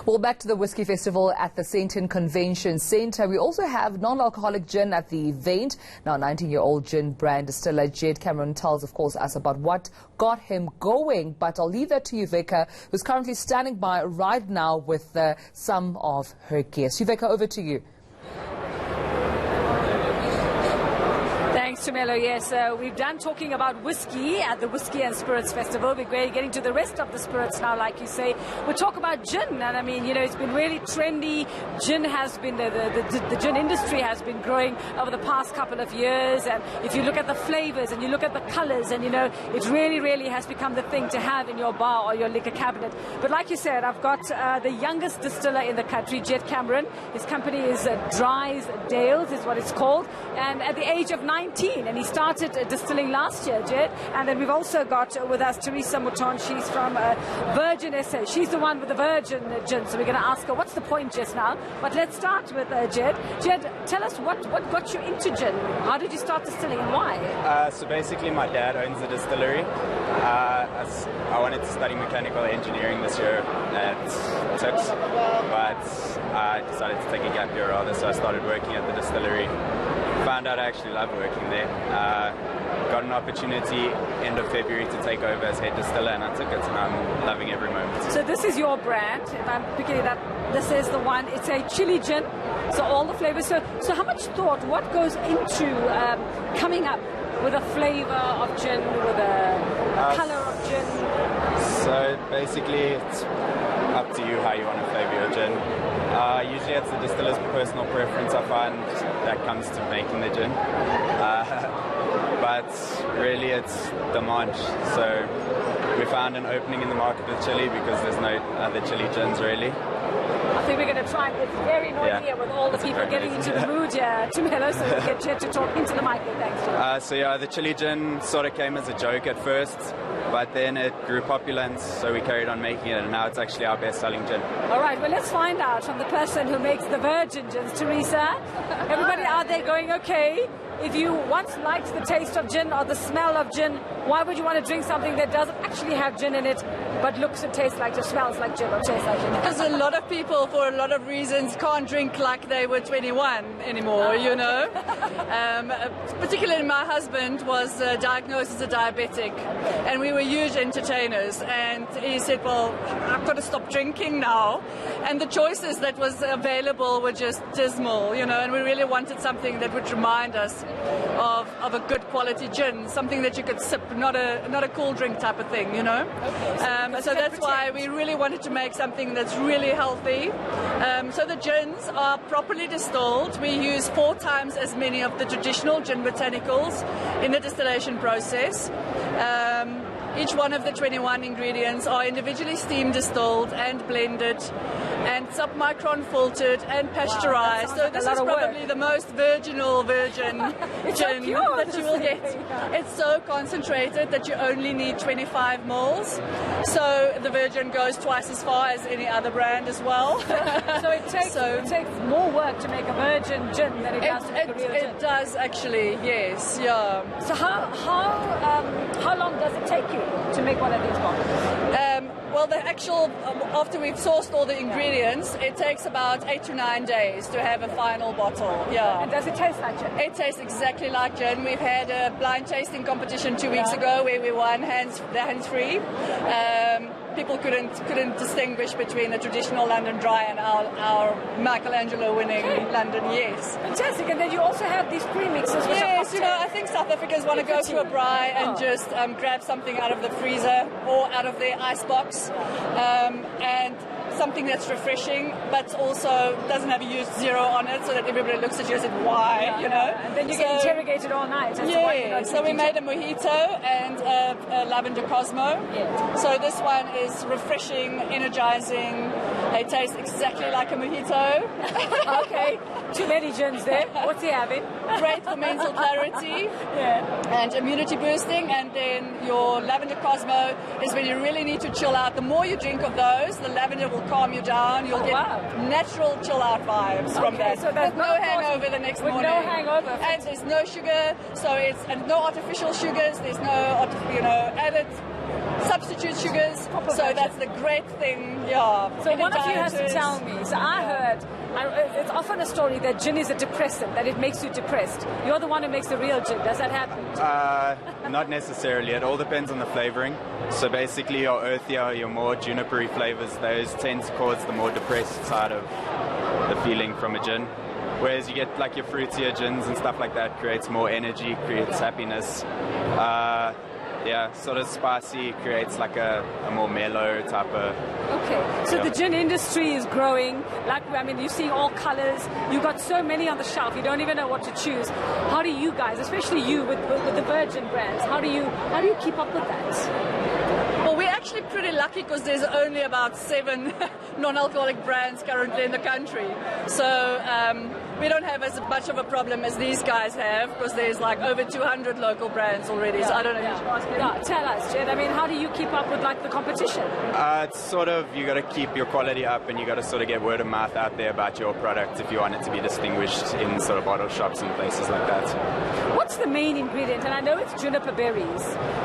Well, back to the Whiskey Festival at the Sandton Convention Centre. We also have non-alcoholic gin at the event. Now, 19-year-old gin brand distiller Jed Cameron tells, of course, us about what got him going. But I'll leave that to Yuveka, who's currently standing by right now with some of her guests. Yuveka, over to you. Thanks, Tumelo. Yes, we've done talking about whiskey at the Whiskey and Spirits Festival. We're getting to the rest of the spirits now, like you say. We'll talk about gin, and I mean, you know, it's been really trendy. Gin has been, the gin industry has been growing over the past couple of years, and if you look at the flavors and you look at the colors, and you know, it really, really has become the thing to have in your bar or your liquor cabinet. But like you said, I've got the youngest distiller in the country, Jed Cameron. His company is Dries Dales, is what it's called, and at the age of 19, and he started distilling last year, Jed. And then we've also got with us Teresa Mouton. She's from Virgin SA. She's the one with the Virgin gin, so we're going to ask her what's the point just now. But let's start with Jed. Jed, tell us what got you into gin? How did you start distilling and why? So basically my dad owns a distillery. I wanted to study mechanical engineering this year at TUX, but I decided to take a gap year rather, so I started working at the distillery. Found out I actually love working there. Got an opportunity end of February to take over as head distiller, and I took it, and I'm loving every moment. So this is your brand, if I'm picking it up. This is the one. It's a chili gin, so all the flavors. So how much thought, what goes into coming up with a flavor of gin, with a color of gin? So basically, it's up to you how you want to flavor your gin. Usually it's the distiller's personal preference, I find, that comes to making the gin. But really it's demand. So we found an opening in the market with chili because there's no other chili gins really. I think we're going to try. It's very noisy here with all the people getting into the mood here. Tumelo, so we'll get Jed to talk into the mic. Thanks. So yeah, the chili gin sort of came as a joke at first, but then it grew popular, and so we carried on making it, and now it's actually our best-selling gin. All right, well, let's find out from the person who makes the Virgin gins, Teresa. Everybody out there going, okay, if you once liked the taste of gin or the smell of gin, why would you want to drink something that doesn't actually have gin in it, but looks and tastes like, or smells like gin or tastes like gin? Because a lot of people, for a lot of reasons, can't drink like they were 21 anymore, you know. Particularly my husband was diagnosed as a diabetic, and we were huge entertainers, and he said, well, I've got to stop drinking now. And the choices that was available were just dismal, you know, and we really wanted something that would remind us of a good quality gin, something that you could sip, not a cool drink type of thing, you know. Okay, so that's why we really wanted to make something that's really healthy. So the gins are properly distilled. We use 4 times as many of the traditional gin botanicals in the distillation process. Each one of the 21 ingredients are individually steam distilled and blended and submicron filtered and pasteurized. Wow, so this is probably the most virginal virgin gin that you will get. It's so concentrated that you only need 25 mils. So the Virgin goes twice as far as any other brand as well. So it takes more work to make a Virgin gin than it does to make a real gin. It does actually, yes, yeah. So how long does it take you to make one of these bottles? Well, the actual, after we've sourced all the ingredients, it takes about 8 to 9 days to have a final bottle. Yeah. And does it taste like gin? It tastes exactly like gin. We've had a blind tasting competition 2 weeks ago where we won hands-free. People couldn't distinguish between the traditional London Dry and our Michelangelo winning London Yes. Fantastic. And then you also have these premixes. Yes, you know, I think South Africans want to go to a braai and just grab something out of the freezer or out of their icebox, and something that's refreshing, but also doesn't have a used zero on it, so that everybody looks at you and says, why, you know? And then you get interrogated all night. Yeah, so we made a mojito and a lavender Cosmo. Yeah. So this one is refreshing, energizing. It tastes exactly like a mojito. Okay, too many gins there. What's he having? Great for mental clarity and immunity boosting. And then your lavender Cosmo is when you really need to chill out. The more you drink of those, the lavender will calm you down. You'll get natural chill out vibes from that. So there's no hangover the next morning. No hangover. And there's no sugar, so it's no artificial sugars. There's no added substitute sugars. Proper So version. that's the great thing, yeah. So Any one of you has to dieters. tell me. So I heard, it's often a story that gin is a depressant, that it makes you depressed. You're the one who makes the real gin. Does that happen? Not necessarily. It all depends on the flavoring. So basically, your earthier, your more junipery flavors, those tend to cause the more depressed side of the feeling from a gin. Whereas you get like your fruitier gins and stuff like that, creates more energy, creates happiness. Yeah, sort of spicy, creates like a more mellow type of. Okay, so Yeah. the gin industry is growing. Like, I mean, you're seeing all colors. You've got so many on the shelf. You don't even know what to choose. How do you guys, especially you with the Virgin brands, how do you keep up with that? Well, we're actually pretty lucky because there's only about 7 non-alcoholic brands currently in the country. So we don't have as much of a problem as these guys have because there's like over 200 local brands already. So I don't know. You should ask them. Yeah, tell us, Jed. I mean, how do you keep up with like the competition? It's sort of, you got to keep your quality up and you got to sort of get word of mouth out there about your product if you want it to be distinguished in sort of bottle shops and places like that. What's the main ingredient? And I know it's juniper berries.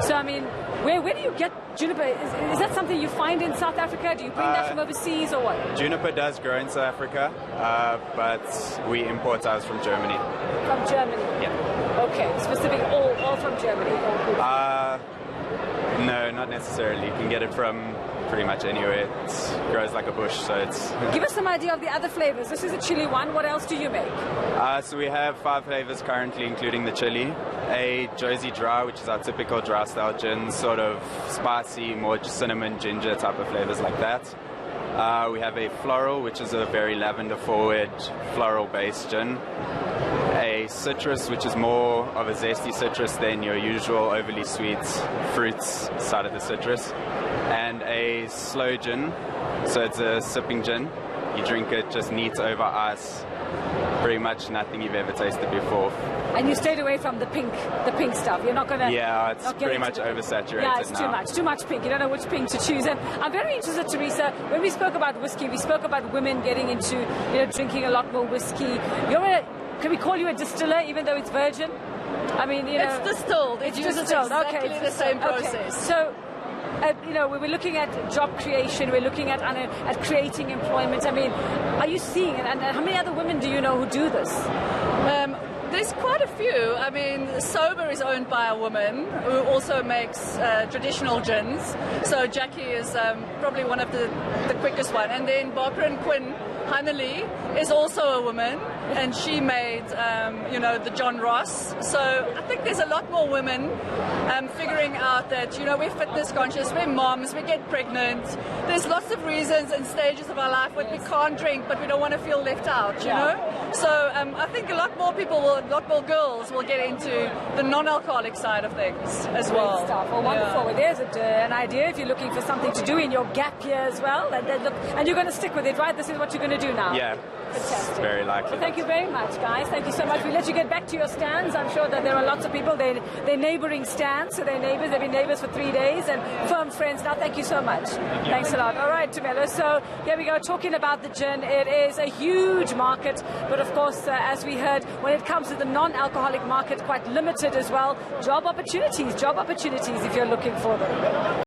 So, I mean, where do you get juniper? Is that something you find in South Africa? Do you bring that from overseas or what? Juniper does grow in South Africa, but we import ours from Germany. From Germany? Yeah. Okay, specific, all from Germany? No, not necessarily. You can get it from pretty much anywhere. It grows like a bush, so it's... Give us some idea of the other flavors. This is a chili one. What else do you make? So we have 5 flavors currently, including the chili. A Josie Dry, which is our typical dry style gin, sort of spicy, more cinnamon, ginger type of flavors like that. We have a floral, which is a very lavender forward floral based gin. A citrus, which is more of a zesty citrus than your usual overly sweet fruits side of the citrus. And a slow gin, so it's a sipping gin. You drink it just neat over ice. Pretty much nothing you've ever tasted before. And you stayed away from the pink stuff. You're not going to... Yeah, it's pretty much oversaturated now. Yeah, it's too much pink. You don't know which pink to choose. And I'm very interested, Teresa, when we spoke about whiskey, we spoke about women getting into, drinking a lot more whiskey. Can we call you a distiller even though it's virgin? I mean, It's distilled. It uses exactly the same process. Okay. So, we're looking at job creation, we're looking at creating employment. I mean, are you seeing, and how many other women do you know who do this? There's quite a few. I mean, Sober is owned by a woman who also makes traditional gins. So Jackie is probably one of the quickest one. And then Barbara and Quinn Hanley is also a woman, and she made, the John Ross. So I think there's a lot more women figuring out that, we're fitness conscious, we're moms, we get pregnant. There's lots of reasons and stages of our life when we can't drink, but we don't want to feel left out, you know? So I think a lot more more girls will get into the non-alcoholic side of things as well. Great stuff. Well, wonderful. Well, there's an idea if you're looking for something to do in your gap year as well. And you're going to stick with it, right? This is what you're going to do now. Yeah, Fantastic. very likely. Well, thank you very much, guys. Thank you so much. We'll let you get back to your stands. I'm sure that there are lots of people. They're neighboring stands, so they're neighbors. They've been neighbors for 3 days and firm friends now. Thank you so much. Thanks a lot. All right, Tumelo. So here we go, talking about the gin. It is a huge market, but of course, as we heard, when it comes to the non-alcoholic market, quite limited as well. Job opportunities if you're looking for them.